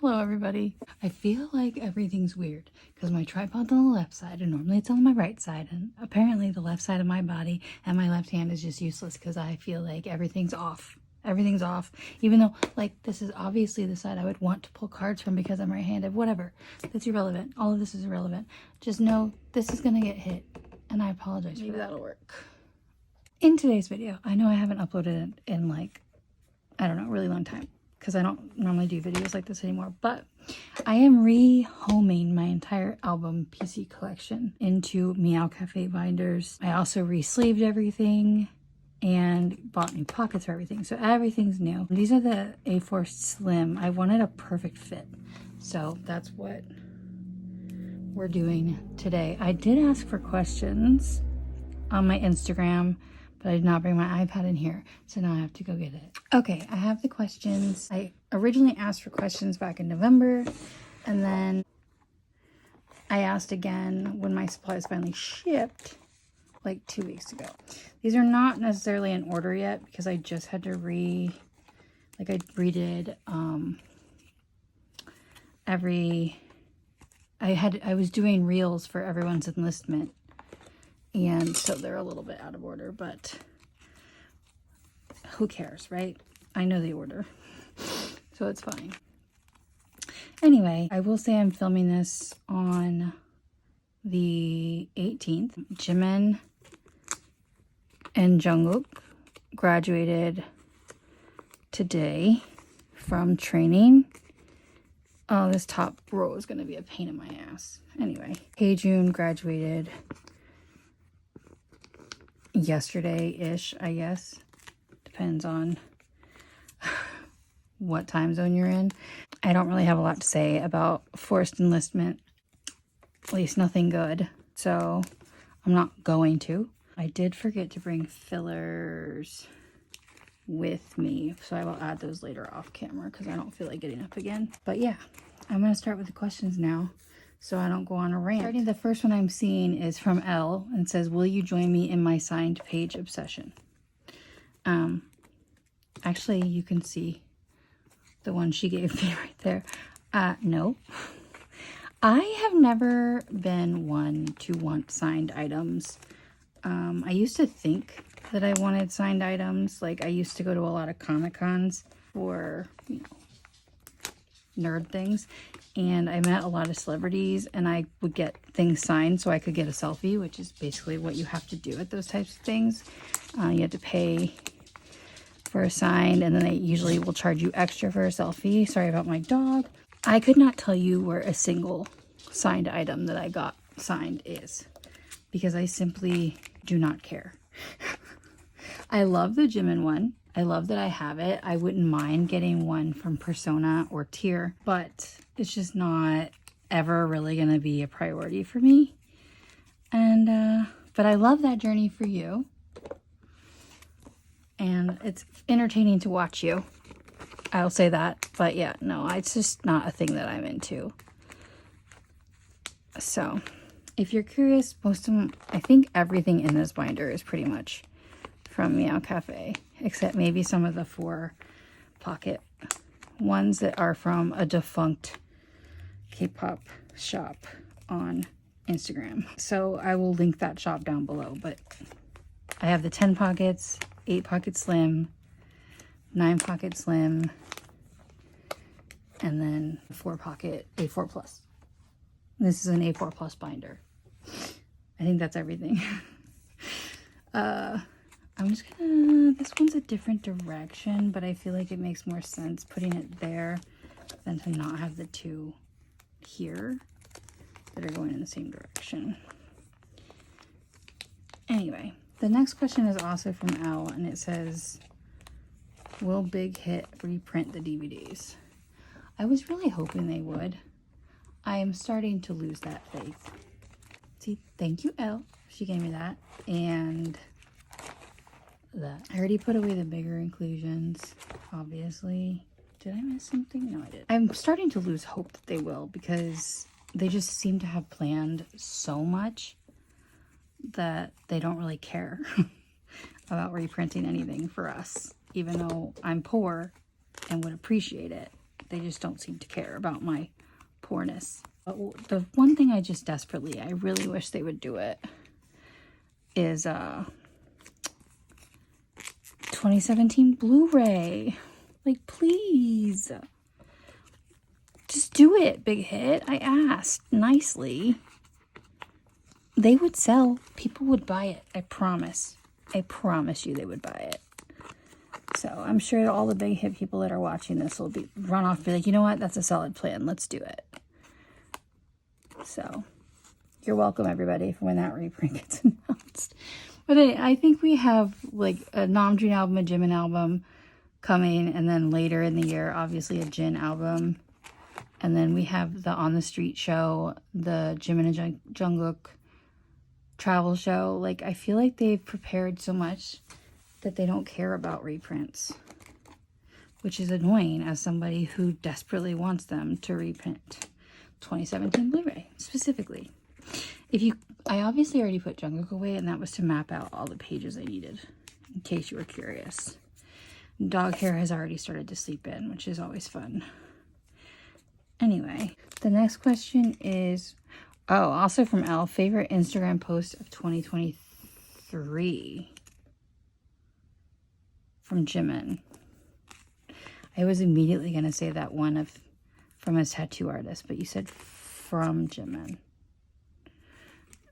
Hello everybody. I feel like everything's weird because my tripod's on the left side and normally it's on my right side, and apparently the left side of my body and my left hand is just useless because I feel like everything's off. Everything's off, even though like this is obviously the side I would want to pull cards from because I'm right-handed. Whatever, that's irrelevant. All of this is irrelevant. Just know this is gonna get hit and I apologize. Maybe that'll work. In today's video, I know I haven't uploaded it in like, I don't know, a really long time because I don't normally do videos like this anymore, but I am rehoming my entire album PC collection into Meow Cafe binders. I also re-sleeved everything and bought new pockets for everything, so everything's new. These are the A4 Slim. I wanted a perfect fit, so that's what we're doing today. I did ask for questions on my Instagram, but I did not bring my iPad in here, so now I have to go get it. Okay, I have the questions. I originally asked for questions back in November, and then I asked again when my supplies finally shipped, like 2 weeks ago. These are not necessarily in order yet because I just had to I redid I was doing reels for everyone's enlistment, and so they're a little bit out of order, but who cares, right? I know the order, so it's fine. Anyway, I will say I'm filming this on the 18th. Jimin and Jungkook graduated today from training. Oh, this top row is going to be a pain in my ass. Anyway, Haejun graduated yesterday-ish, I guess. Depends on what time zone you're in. I don't really have a lot to say about forced enlistment, at least nothing good, so I'm not going to. I did forget to bring fillers with me, so I will add those later off camera because I don't feel like getting up again. But yeah, I'm going to start with the questions now so I don't go on a rant. Starting, the first one I'm seeing is from Elle and says, will you join me in my signed page obsession? Actually, you can see the one she gave me right there. No. I have never been one to want signed items. I used to think that I wanted signed items. Like, I used to go to a lot of Comic-Cons for, you know, nerd things. And I met a lot of celebrities, and I would get things signed so I could get a selfie, which is basically what you have to do at those types of things. You have to pay for a sign, and then they usually will charge you extra for a selfie. Sorry about my dog. I could not tell you where a single signed item that I got signed is because I simply do not care. I love the Jimin one. I love that I have it. I wouldn't mind getting one from Persona or Tier, but it's just not ever really going to be a priority for me. And, but I love that journey for you. And it's entertaining to watch you. I'll say that. But yeah, no, it's just not a thing that I'm into. So, if you're curious, I think everything in this binder is pretty much from Meow Cafe, except maybe some of the 4 pocket ones that are from a defunct K-pop shop on Instagram. So I will link that shop down below, but I have the 10 pockets, 8 pocket slim, 9 pocket slim, and then 4 pocket A4 plus. This is an A4 plus binder. I think that's everything. I'm just gonna, this one's a different direction, but I feel like it makes more sense putting it there than to not have the 2 here that are going in the same direction. Anyway, the next question is also from Elle, and it says, will Big Hit reprint the DVDs? I was really hoping they would. I am starting to lose that faith. See, thank you, Elle. She gave me that. And that. I already put away the bigger inclusions, obviously. Did I miss something? No, I did. I'm starting to lose hope that they will because they just seem to have planned so much that they don't really care about reprinting anything for us. Even though I'm poor and would appreciate it, They just don't seem to care about my poorness. But the one thing I just desperately, I really wish they would do it, is 2017 Blu-ray. Like, please. Just do it, Big Hit. I asked nicely. They would sell. People would buy it. I promise. I promise you they would buy it. So I'm sure all the Big Hit people that are watching this will run off and be like, you know what? That's a solid plan. Let's do it. So you're welcome, everybody, for when that reprint gets announced. But I think we have like a Namjoon album, a Jimin album coming, and then later in the year, obviously a Jin album. And then we have the On the Street show, the Jimin and Jungkook travel show. Like, I feel like they've prepared so much that they don't care about reprints, which is annoying as somebody who desperately wants them to reprint 2017 Blu-ray specifically. I obviously already put Jungkook away, and that was to map out all the pages I needed, in case you were curious. Dog hair has already started to sleep in, which is always fun. Anyway, the next question is, also from Elle, favorite Instagram post of 2023 from Jimin. I was immediately going to say that one from his tattoo artist, but you said from Jimin.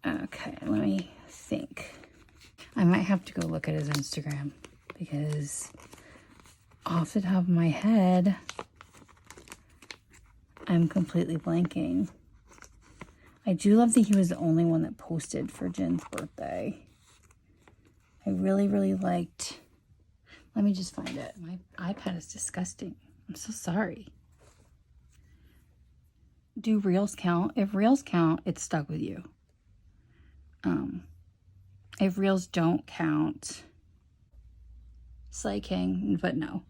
Okay, let me think. I might have to go look at his Instagram because off the top of my head, I'm completely blanking. I do love that he was the only one that posted for Jin's birthday. I really, really liked... Let me just find it. My iPad is disgusting. I'm so sorry. Do reels count? If reels count, it's stuck with you. If reels don't count, Slay King, but no.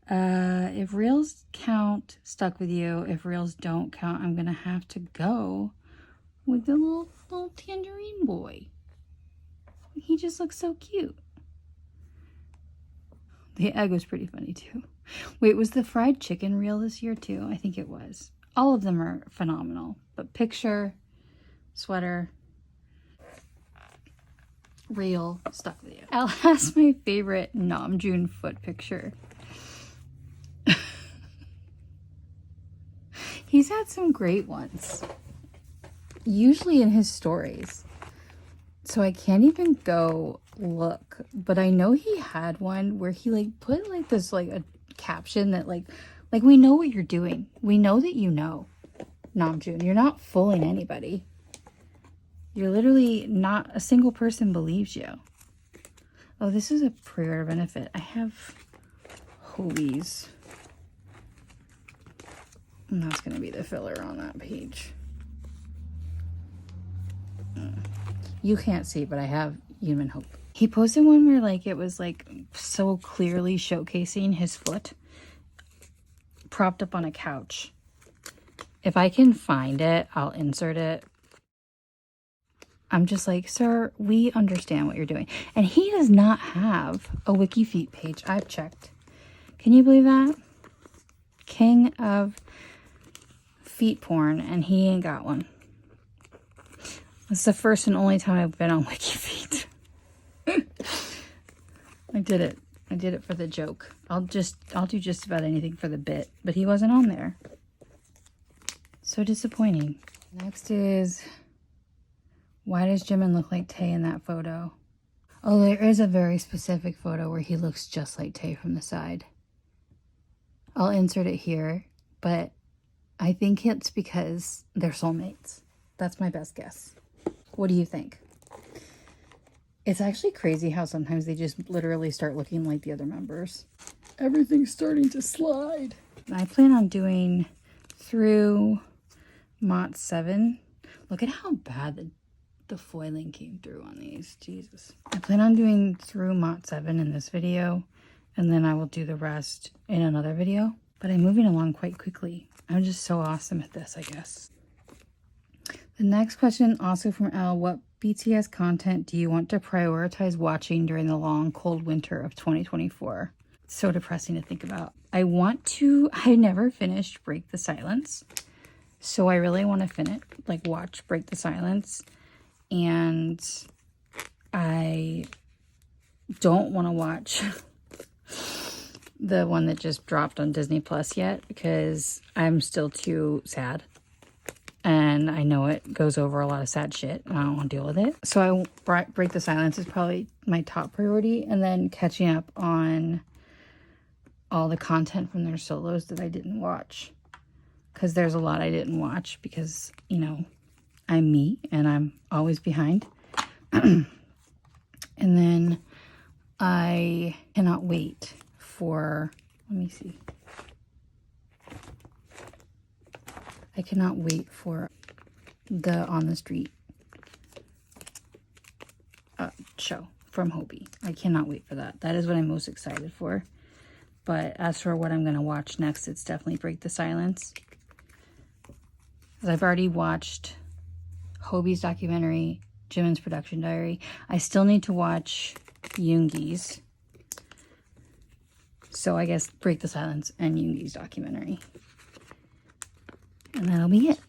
If reels count, stuck with you. If reels don't count, I'm gonna have to go with the little tangerine boy. He just looks so cute. The egg was pretty funny too. Wait, was the fried chicken reel this year too? I think it was. All of them are phenomenal. But picture, sweater, reel, stuck with you. I'll ask my favorite Namjoon foot picture. He's had some great ones. Usually in his stories. So I can't even go look. But I know he had one where he like put like this like a caption that like we know what you're doing. We know that you know, Namjoon. You're not fooling anybody. You're literally not a single person believes you. Oh, this is a pre-order benefit. I have Hobie's. And that's going to be the filler on that page. You can't see, but I have Human Hope. He posted one where like it was like so clearly showcasing his foot propped up on a couch. If I can find it, I'll insert it. I'm just like, sir, we understand what you're doing. And he does not have a Wiki Feet page. I've checked. Can you believe that? King of feet porn, and he ain't got one. It's the first and only time I've been on Wiki Feet. I did it. I did it for the joke. I'll do just about anything for the bit, but he wasn't on there. So disappointing. Next is, why does Jimin look like Tae in that photo? Oh, there is a very specific photo where he looks just like Tae from the side. I'll insert it here, but I think it's because they're soulmates. That's my best guess. What do you think? It's actually crazy how sometimes they just literally start looking like the other members. Everything's starting to slide. I plan on doing through Mott 7. Look at how bad the foiling came through on these. Jesus. I plan on doing through Mott 7 in this video, and then I will do the rest in another video. But I'm moving along quite quickly. I'm just so awesome at this, I guess. The next question, also from Elle, what BTS content do you want to prioritize watching during the long, cold winter of 2024? so depressing to think about. I never finished Break the Silence. So I really want to watch Break the Silence. And I don't want to watch the one that just dropped on Disney Plus yet because I'm still too sad. And I know it goes over a lot of sad shit. And I don't want to deal with it. So Break the Silence is probably my top priority. And then catching up on all the content from their solos that I didn't watch. Because there's a lot I didn't watch because, I'm me and I'm always behind. And then I cannot wait for, let me see. I cannot wait for the On the Street show from Hobie. I cannot wait for that. That is what I'm most excited for. But as for what I'm going to watch next, it's definitely Break the Silence. Because I've already watched Hobie's documentary, Jimin's production diary. I still need to watch Yoongi's. So I guess Break the Silence and Yoongi's documentary. And that'll be it.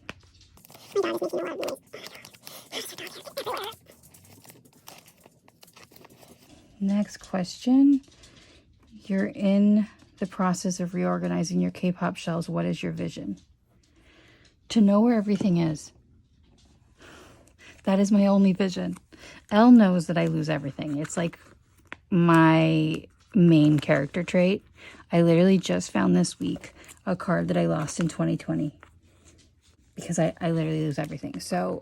Next question. You're in the process of reorganizing your K-pop shelves. What is your vision? To know where everything is. That is my only vision. Elle knows that I lose everything. It's like my main character trait. I literally just found this week a card that I lost in 2020. Because I literally lose everything. So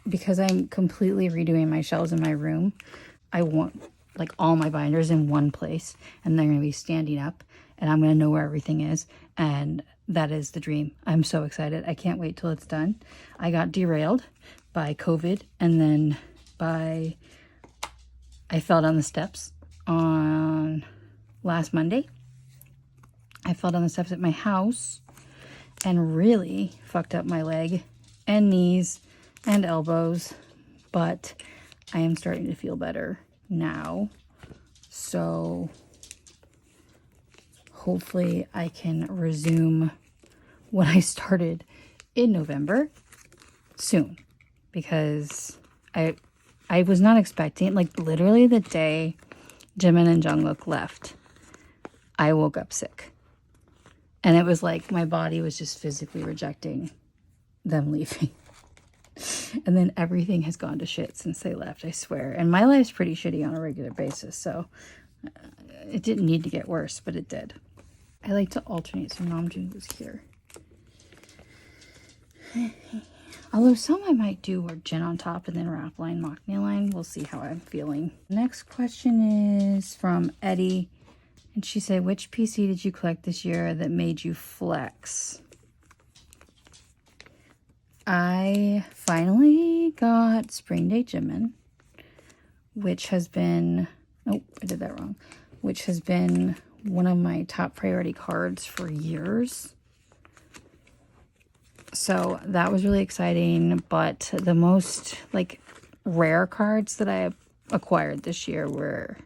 because I'm completely redoing my shelves in my room, I want like all my binders in one place. And they're going to be standing up. And I'm going to know where everything is. And that is the dream. I'm so excited. I can't wait till it's done. I got derailed by COVID. And then I fell down the steps on last Monday. I fell down the steps at my house. And really fucked up my leg and knees and elbows. But I am starting to feel better now. So hopefully I can resume what I started in November soon. Because I was not expecting, like literally the day Jimin and Jungkook left, I woke up sick. And it was like my body was just physically rejecting them leaving. And then everything has gone to shit since they left, I swear. And my life's pretty shitty on a regular basis, so it didn't need to get worse, but it did. I like to alternate, so Namjoon was here. Although some I might do are Jin on top and then wrap line, mock nail line. We'll see how I'm feeling. Next question is from Eddie. And she said, which PC did you collect this year that made you flex? I finally got Spring Day Jimin, which has been, oh, I did that wrong, which has been one of my top priority cards for years. So that was really exciting, but the most like rare cards that I acquired this year were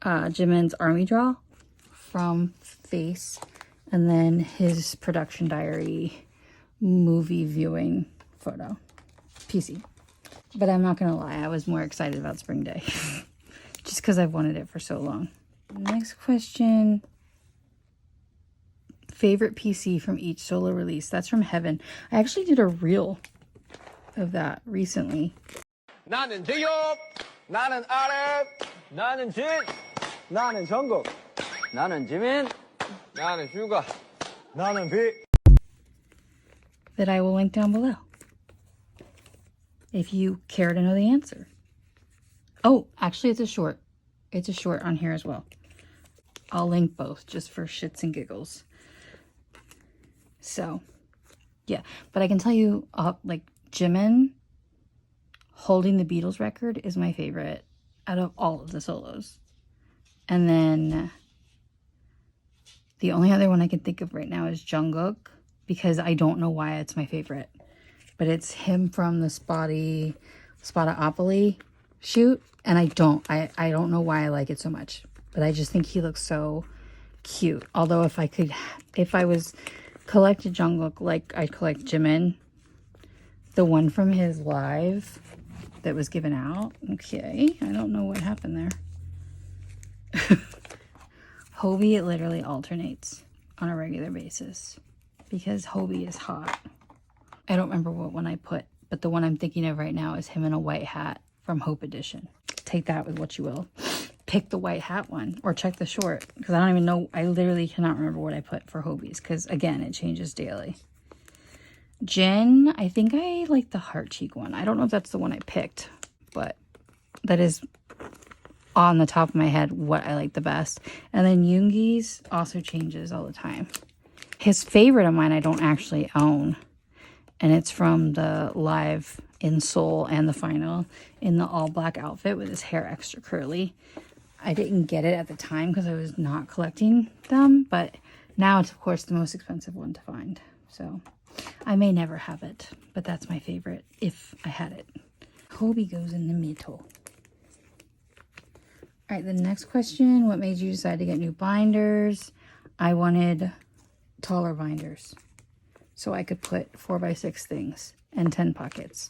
Jimin's Army Draw from Face, and then his production diary movie viewing photo PC. But I'm not gonna lie, I was more excited about Spring Day just because I've wanted it for so long. Next question. Favorite PC from each solo release. That's from Heaven. I actually did a reel of that recently. 나는 제이홉, 나는 아랩, 나는 진, 나는 정국, 나는 지민, 나는 슈가, 나는 비. That I will link down below if you care to know the answer. Oh, actually it's a short. It's a short on here as well. I'll link both just for shits and giggles. So, yeah. But I can tell you, like, Jimin holding the Beatles record is my favorite out of all of the solos. And then the only other one I can think of right now is Jungkook, because I don't know why it's my favorite. But it's him from the Spotoopoly shoot, and I don't know why I like it so much. but I just think he looks so cute. Although if I was collected Jungkook like I collect Jimin, the one from his live that was given out, okay, I don't know what happened there. Hobie, it literally alternates on a regular basis because Hobie is hot. I don't remember what one I put, but the one I'm thinking of right now is him in a white hat from Hope Edition. Take that with what you will. Pick the white hat one or check the short because I don't even know. I literally cannot remember what I put for Hobies because, again, it changes daily. Jin, I think I like the heart cheek one. I don't know if that's the one I picked, but that is on the top of my head what I like the best. And then Yoongi's also changes all the time. His favorite of mine I don't actually own, and it's from the live in Seoul and the final in the all black outfit with his hair extra curly. I didn't get it at the time because I was not collecting them, but now it's of course the most expensive one to find. So I may never have it, but that's my favorite if I had it. Hobie goes in the middle. All right, the next question, what made you decide to get new binders? I wanted taller binders so I could put 4x6 things and 10 pockets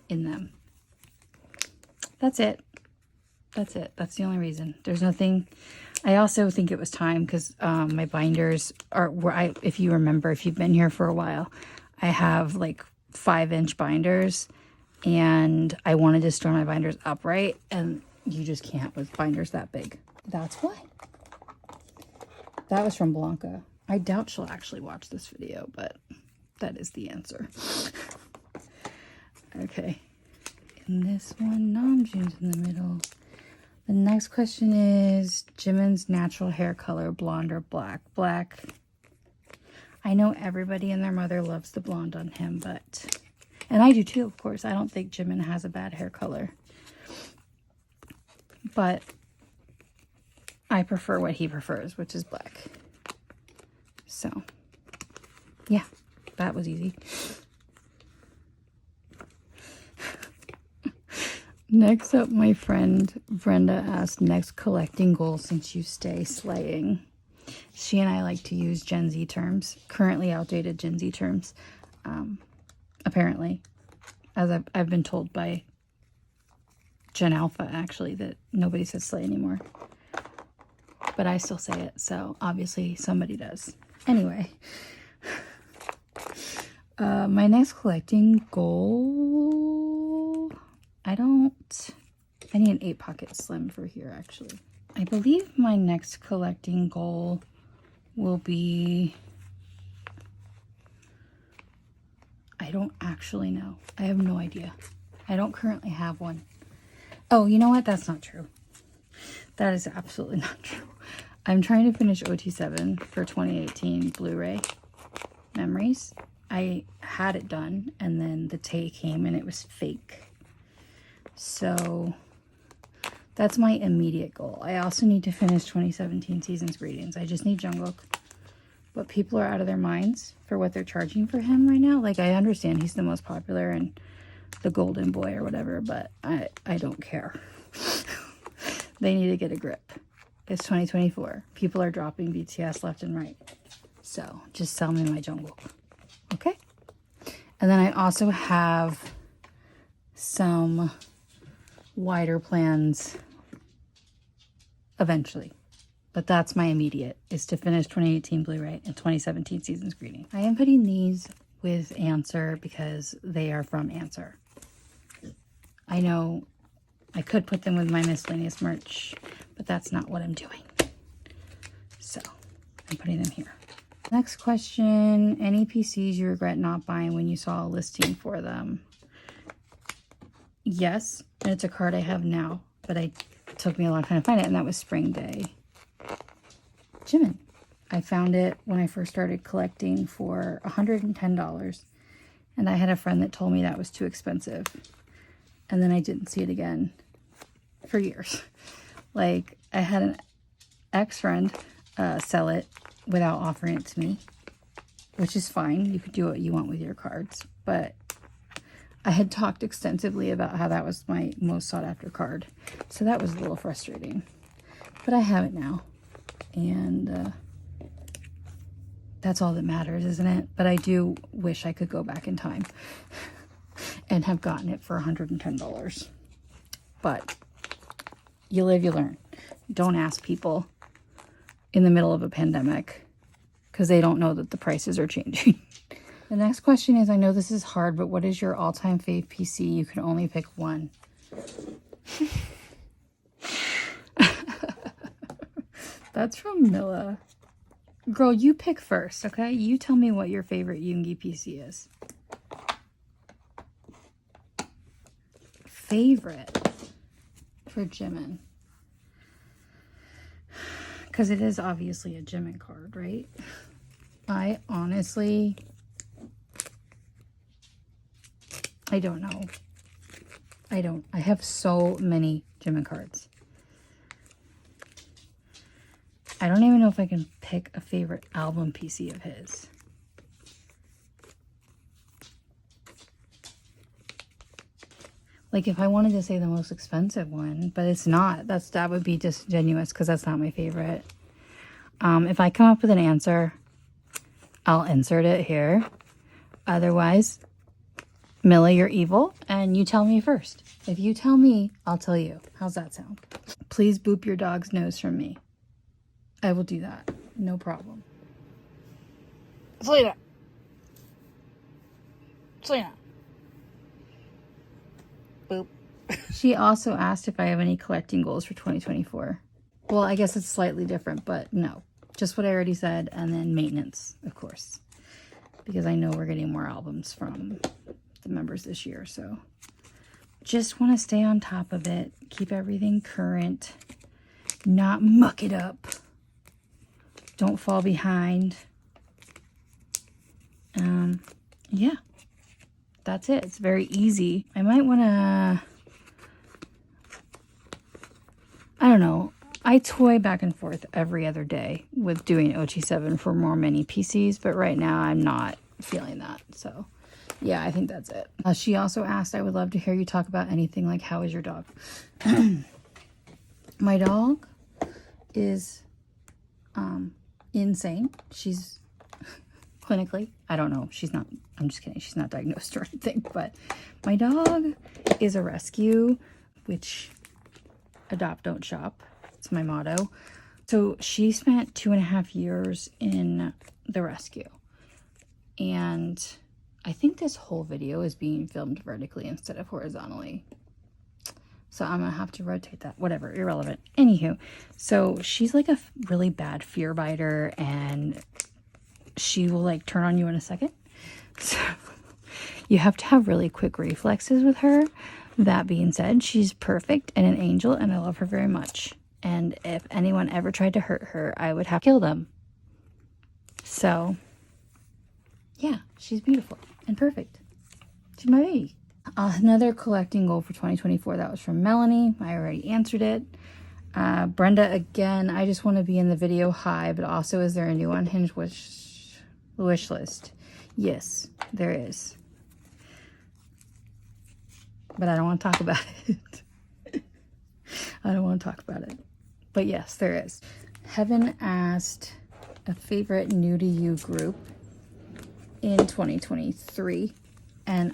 in them. That's it. That's it. That's the only reason. There's nothing. I also think it was time because my binders are where if you remember, if you've been here for a while, I have like 5-inch binders and I wanted to store my binders upright and you just can't with binders that big. That's why. That was from Blanca. I doubt she'll actually watch this video, but that is the answer. Okay. In this one, Namjoon's in the middle. The next question is Jimin's natural hair color, blonde or black? Black. I know everybody and their mother loves the blonde on him, but... And I do too, of course. I don't think Jimin has a bad hair color. But I prefer what he prefers, which is black. So, yeah, that was easy. Next up, my friend Brenda asked, next collecting goal since you stay slaying. She and I like to use Gen Z terms, currently outdated Gen Z terms, apparently, as I've been told by Gen Alpha, actually, that nobody says slay anymore. But I still say it, so obviously somebody does. Anyway, my next collecting goal, I need an 8-pocket slim for here, actually. I believe my next collecting goal will be, I don't actually know. I have no idea. I don't currently have one. Oh, you know what? That's not true. That is absolutely not true. I'm trying to finish OT7 for 2018 Blu-ray memories. I had it done, and then the Tay came, and it was fake. So that's my immediate goal. I also need to finish 2017 Season's Greetings. I just need Jungkook. But people are out of their minds for what they're charging for him right now. Like, I understand he's the most popular and the golden boy or whatever, but I don't care. They need to get a grip. It's 2024. People are dropping BTS left and right. So just sell me my Jungkook. Okay? And then I also have some wider plans eventually. But that's my immediate, is to finish 2018 Blu-ray and 2017 Season's Greeting. I am putting these with Answer because they are from Answer. I know I could put them with my miscellaneous merch, but that's not what I'm doing. So I'm putting them here. Next question, any PCs you regret not buying when you saw a listing for them? Yes, and it's a card I have now, but it took me a long time to find it, and that was Spring Day Jimin. I found it when I first started collecting for $110, and I had a friend that told me that was too expensive, and then I didn't see it again for years. Like, I had an ex-friend sell it without offering it to me, which is fine. You could do what you want with your cards, but I had talked extensively about how that was my most sought after card, so that was a little frustrating. But I have it now. And that's all that matters, isn't it? But I do wish I could go back in time and have gotten it for $110. But you live, you learn. Don't ask people in the middle of a pandemic because they don't know that the prices are changing. The next question is, I know this is hard, but what is your all-time fave PC? You can only pick one. That's from Milla. Girl, you pick first, okay? You tell me what your favorite Yoongi PC is. Favorite for Jimin. Because it is obviously a Jimin card, right? I honestly... I don't know. I have so many Jimin cards. I don't even know if I can pick a favorite album PC of his. Like if I wanted to say the most expensive one, but it's not. That would be disingenuous because that's not my favorite. If I come up with an answer, I'll insert it here. Otherwise, Millie, you're evil, and you tell me first. If you tell me, I'll tell you. How's that sound? Please boop your dog's nose from me. I will do that. No problem. Selena. Selena. Boop. She also asked if I have any collecting goals for 2024. Well, I guess it's slightly different, but no. Just what I already said, and then maintenance, of course. Because I know we're getting more albums from the members this year, so just want to stay on top of it, keep everything current, not muck it up, don't fall behind. Yeah, that's it. It's very easy. I might want to, I don't know, I toy back and forth every other day with doing OT7 for more mini PCs, but right now I'm not feeling that, so yeah, I think that's it. She also asked, I would love to hear you talk about anything like, how is your dog? My dog is insane. She's clinically, I don't know. She's not, I'm just kidding. She's not diagnosed or anything, but my dog is a rescue, which adopt, don't shop. It's my motto. So she spent 2.5 years in the rescue. And I think this whole video is being filmed vertically instead of horizontally. So I'm going to have to rotate that. Whatever, irrelevant. Anywho, so she's like a really bad fear biter and she will like turn on you in a second. So you have to have really quick reflexes with her. That being said, she's perfect and an angel and I love her very much. And if anyone ever tried to hurt her, I would have to kill them. So yeah, she's beautiful and perfect. She's my baby. Another collecting goal for 2024, that was from Melanie. I already answered it. Brenda, again, I just want to be in the video. Hi, but also, is there a new unhinged wish list? Yes, there is. But I don't want to talk about it. I don't want to talk about it. But yes, there is. Heaven asked a favorite new to you group in 2023. And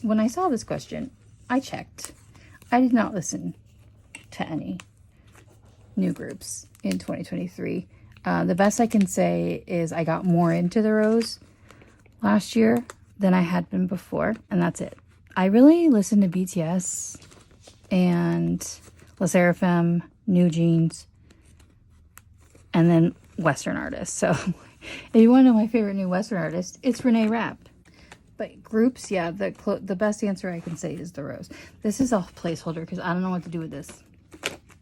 when I saw this question, I checked. I did not listen to any new groups in 2023. The best I can say is I got more into the Rose last year than I had been before, and that's it. I really listened to BTS and LE SSERAFIM, New Jeans, and then Western artists. So if you want to know my favorite new Western artist, it's Renee Rapp. But groups, yeah, the best answer I can say is the Rose. This is a placeholder because I don't know what to do with this.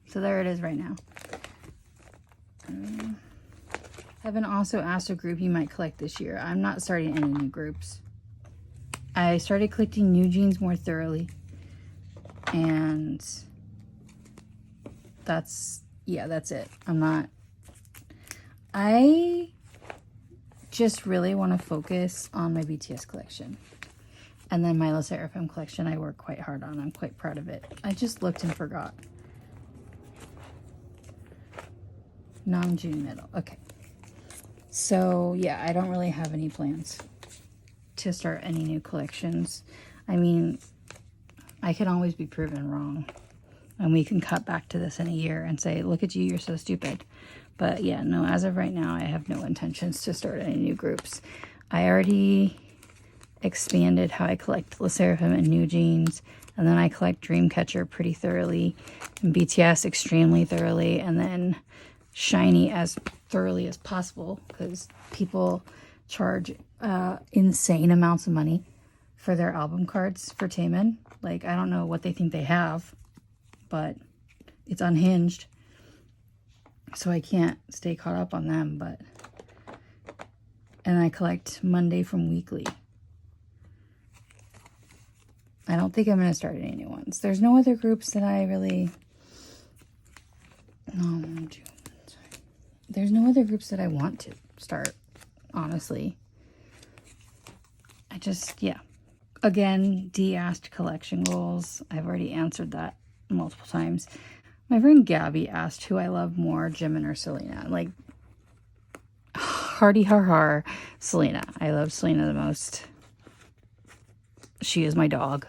So there it is right now. Evan also asked a group you might collect this year. I'm not starting any new groups. I started collecting New Jeans more thoroughly. And that's it. I just really want to focus on my BTS collection. And then my LE SSERAFIM collection I work quite hard on. I'm quite proud of it. I just looked and forgot. June middle. Okay. So, yeah, I don't really have any plans to start any new collections. I mean, I can always be proven wrong. And we can cut back to this in a year and say, look at you, you're so stupid. But yeah, no, as of right now, I have no intentions to start any new groups. I already expanded how I collect Le Sserafim and New Jeans. And then I collect Dreamcatcher pretty thoroughly. And BTS extremely thoroughly. And then Shiny as thoroughly as possible. Because people charge insane amounts of money for their album cards for Taemin. Like, I don't know what they think they have. But it's unhinged. So I can't stay caught up on them, but... And I collect Monday from Weekly. I don't think I'm going to start any new ones. There's no other groups that I really... No, there's no other groups that I want to start, honestly. I just, yeah. Again, D asked collection goals. I've already answered that multiple times. My friend Gabby asked who I love more, Jimin or Selena. Like, hardy har har, Selena. I love Selena the most. She is my dog.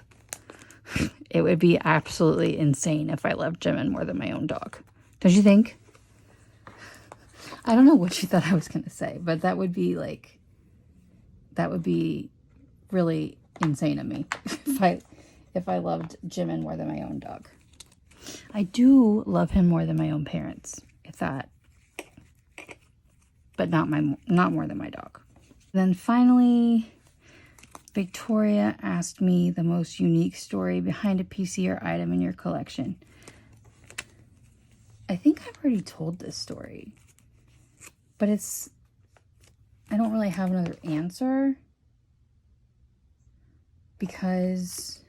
It would be absolutely insane if I loved Jimin more than my own dog. Don't you think? I don't know what you thought I was going to say, but that would be like, that would be really insane of me if I loved Jimin more than my own dog. I do love him more than my own parents, if that, but not more than my dog. Then finally, Victoria asked me the most unique story behind a PC or item in your collection. I think I've already told this story, but I don't really have another answer because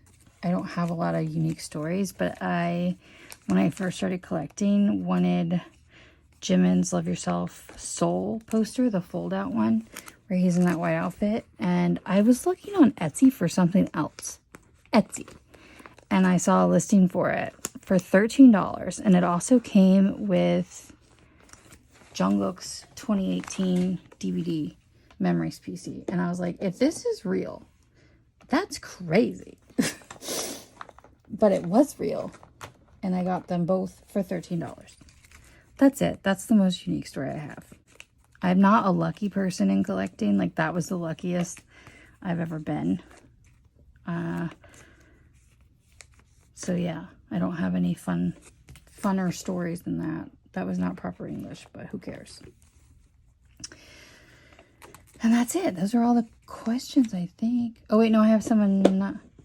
I don't have a lot of unique stories, but when I first started collecting, wanted Jimin's Love Yourself Soul poster, the fold-out one, where he's in that white outfit. And I was looking on Etsy for something else. Etsy. And I saw a listing for it for $13. And it also came with Jungkook's 2018 DVD Memories PC. And I was like, if this is real, that's crazy. But it was real. And I got them both for $13. That's it. That's the most unique story I have. I'm not a lucky person in collecting. Like, that was the luckiest I've ever been. So yeah, I don't have any funner stories than that. That was not proper English, but who cares? And that's it. Those are all the questions, I think. Oh wait, no, I have someone.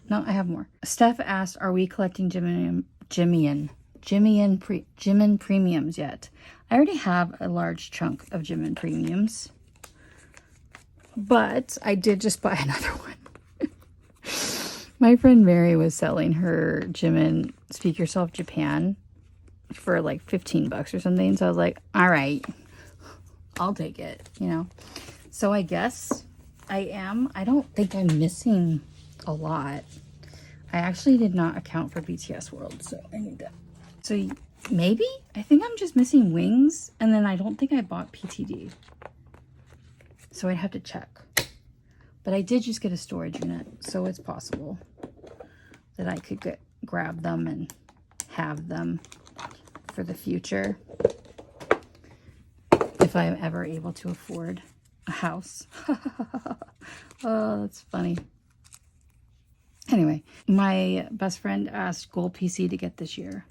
No, I have more. Steph asked, "Are we collecting Jimin premiums yet?" I already have a large chunk of Jimin premiums, but I did just buy another one. My friend Mary was selling her Jimin Speak Yourself Japan for like $15 or something. So I was like, all right, I'll take it, you know. So I guess I am. I don't think I'm missing a lot. I actually did not account for BTS World, so I need that. So maybe? I think I'm just missing Wings, and then I don't think I bought PTD. So I'd have to check. But I did just get a storage unit, so it's possible that I could grab them and have them for the future if I'm ever able to afford a house. Oh, that's funny. Anyway, my best friend asked Gold PC to get this year.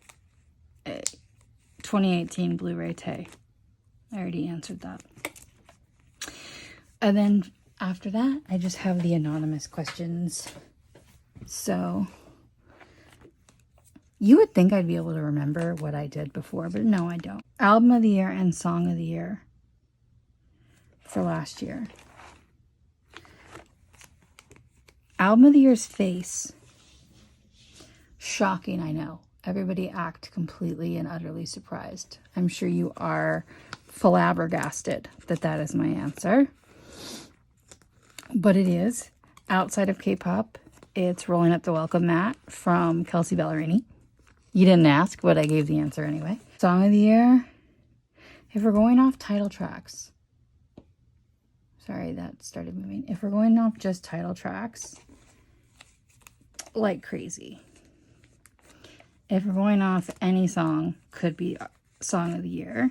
2018 Blu-ray Tay. I already answered that. And then after that, I just have the anonymous questions. So you would think I'd be able to remember what I did before, but no, I don't. Album of the year and song of the year for last year. Album of the year's Face. Shocking, I know. Everybody act completely and utterly surprised. I'm sure you are flabbergasted that that is my answer. But it is. Outside of K-pop, it's Rolling Up the Welcome Mat from Kelsey Ballerini. You didn't ask, but I gave the answer anyway. Song of the year, If we're going off title tracks, sorry, that started moving. If we're going off just title tracks, like crazy. If we're going off any song, could be song of the year.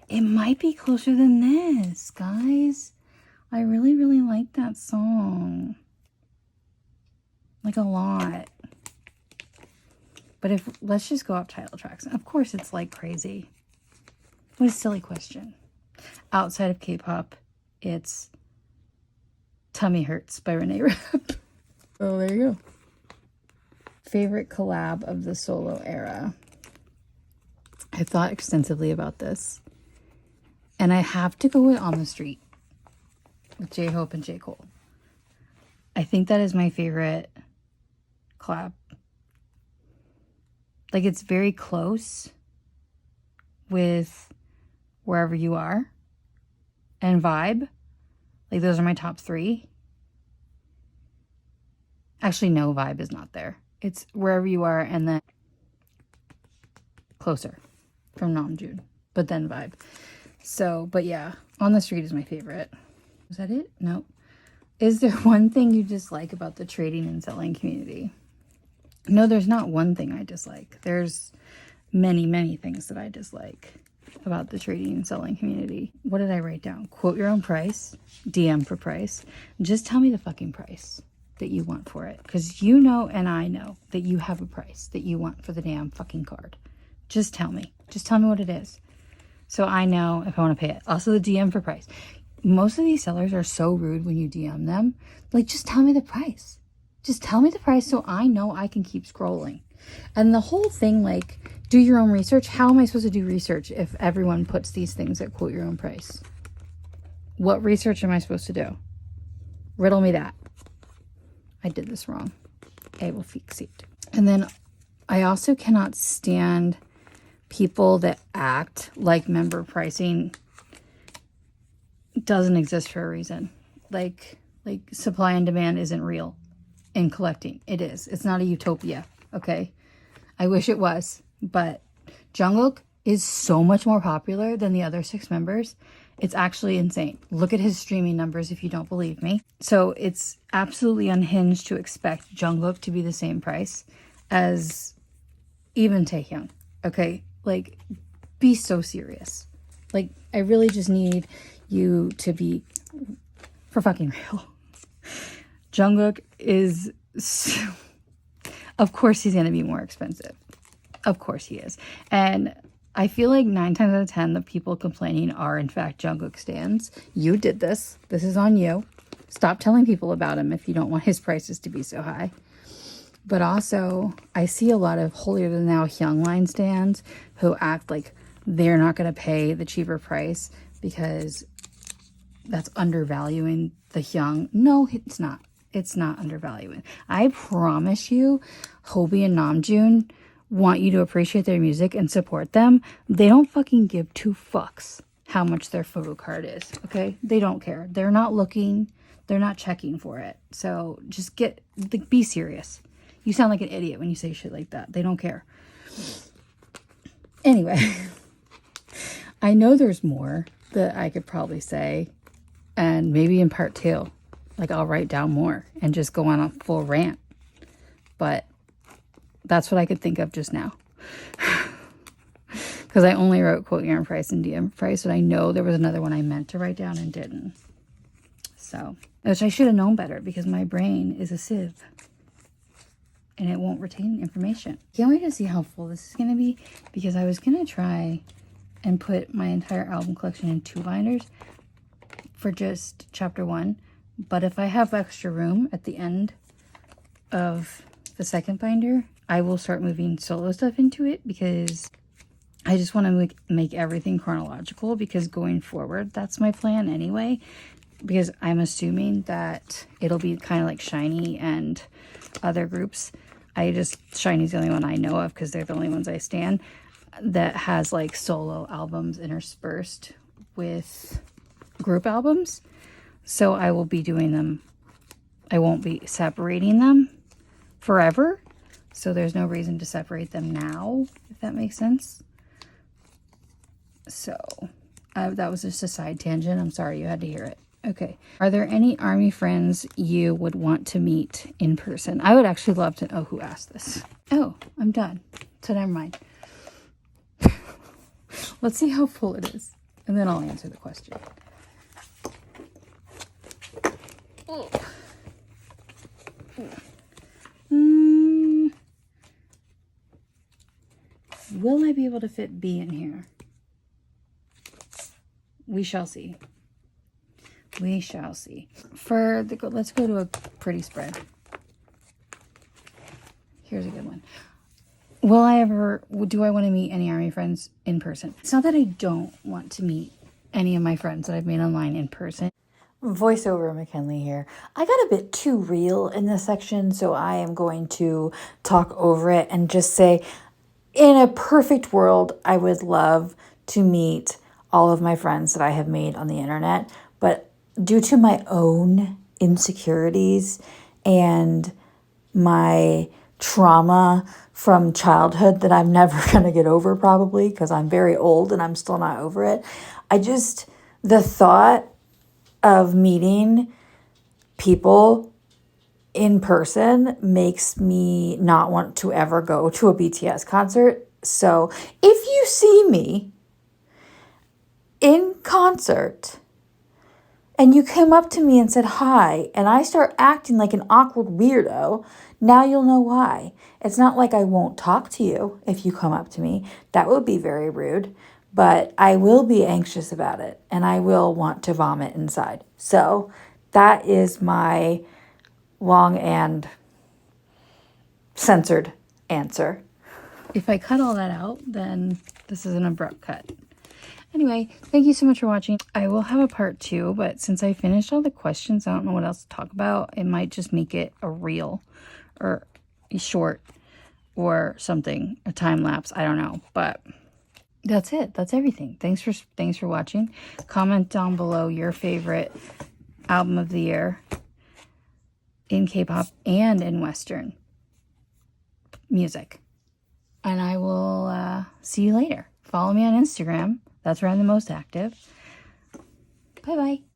It might be Closer Than This, guys. I really, really like that song. Like a lot. But let's just go up title tracks. Of course it's Like Crazy. What a silly question. Outside of K-pop, it's Tummy Hurts by Renee Rapp. Oh, there you go. Favorite collab of the solo era. I thought extensively about this. And I have to go with On the Street with J-Hope and J. Cole. I think that is my favorite collab. Like, it's very close with Wherever You Are and Vibe. Like, those are my top 3. Actually, no, Vibe is not there. It's Wherever You Are and then Closer from Namjoon, but then Vibe. So, but yeah, On the Street is my favorite. Was that it? No. Is there one thing you dislike about the trading and selling community? No, there's not one thing I dislike. There's many, many things that I dislike about the trading and selling community. What did I write down? Quote your own price, DM for price. Just tell me the fucking price that you want for it. Because you know and I know that you have a price that you want for the damn fucking card. Just tell me. Just tell me what it is. So I know if I want to pay it. Also the DM for price. Most of these sellers are so rude when you DM them. Like, just tell me the price. Just tell me the price so I know I can keep scrolling. And the whole thing, like, do your own research. How am I supposed to do research if everyone puts these things at quote your own price? What research am I supposed to do? Riddle me that. I did this wrong. I will fix it. And then I also cannot stand people that act like member pricing doesn't exist for a reason. Like supply and demand isn't real in collecting. It is. It's not a utopia, okay? I wish it was, but Jungkook is so much more popular than the other 6 members. It's actually insane. Look at his streaming numbers if you don't believe me. So it's absolutely unhinged to expect Jungkook to be the same price as even Taehyung, okay? Like, be so serious. Like, I really just need you to be for fucking real. Jungkook is so, of course he's going to be more expensive. Of course he is. And I feel like 9 times out of 10 the people complaining are in fact Jungkook stans. You did this. This is on you. Stop telling people about him if you don't want his prices to be so high. But also, I see a lot of holier than thou Hyungline stans who act like they're not going to pay the cheaper price because that's undervaluing the Hyung. No, it's not. It's not undervaluing. I promise you, Hobie and Namjoon want you to appreciate their music and support them. They don't fucking give 2 fucks how much their photo card is, okay? They don't care. They're not looking. They're not checking for it. So just be serious. You sound like an idiot when you say shit like that. They don't care. Anyway, I know there's more that I could probably say, and maybe in part 2, like I'll write down more and just go on a full rant. But that's what I could think of just now. Because I only wrote quote your own price and DM price, but I know there was another one I meant to write down and didn't. So, which I should have known better because my brain is a sieve. And it won't retain information. Can't wait to see how full this is going to be, because I was going to try and put my entire album collection in 2 binders for just chapter 1. But if I have extra room at the end of the second binder, I will start moving solo stuff into it, because I just want to make everything chronological, because going forward, that's my plan anyway, because I'm assuming that it'll be kind of like Shiny and other groups. Shiny's the only one I know of because they're the only ones I stan that has like solo albums interspersed with group albums. So I will be doing them. I won't be separating them forever. So there's no reason to separate them now, if that makes sense. So That was just a side tangent. I'm sorry you had to hear it. Okay. Are there any Army friends you would want to meet in person? I would actually love to know who asked this. Oh, I'm done. So never mind. Let's see how full it is, and then I'll answer the question. Will I be able to fit B in here? We shall see. We shall see. Let's go to a pretty spread. Here's a good one. Do I want to meet any Army friends in person? It's not that I don't want to meet any of my friends that I've made online in person. Voiceover McKinley here. I got a bit too real in this section, so I am going to talk over it and just say, in a perfect world, I would love to meet all of my friends that I have made on the internet, but due to my own insecurities and my trauma from childhood that I'm never going to get over, probably because I'm very old and I'm still not over it. The thought of meeting people in person makes me not want to ever go to a BTS concert. So if you see me in concert and you came up to me and said hi, and I start acting like an awkward weirdo, now you'll know why. It's not like I won't talk to you if you come up to me. That would be very rude, but I will be anxious about it, and I will want to vomit inside. So that is my long and censored answer. If I cut all that out, then this is an abrupt cut. Anyway, thank you so much for watching. I will have a part 2, but since I finished all the questions, I don't know what else to talk about. It might just make it a reel or a short or something, a time lapse. I don't know, but that's it. That's everything. Thanks for watching. Comment down below your favorite album of the year in K-pop and in Western music. And I will see you later. Follow me on Instagram. That's where I'm the most active. Bye-bye.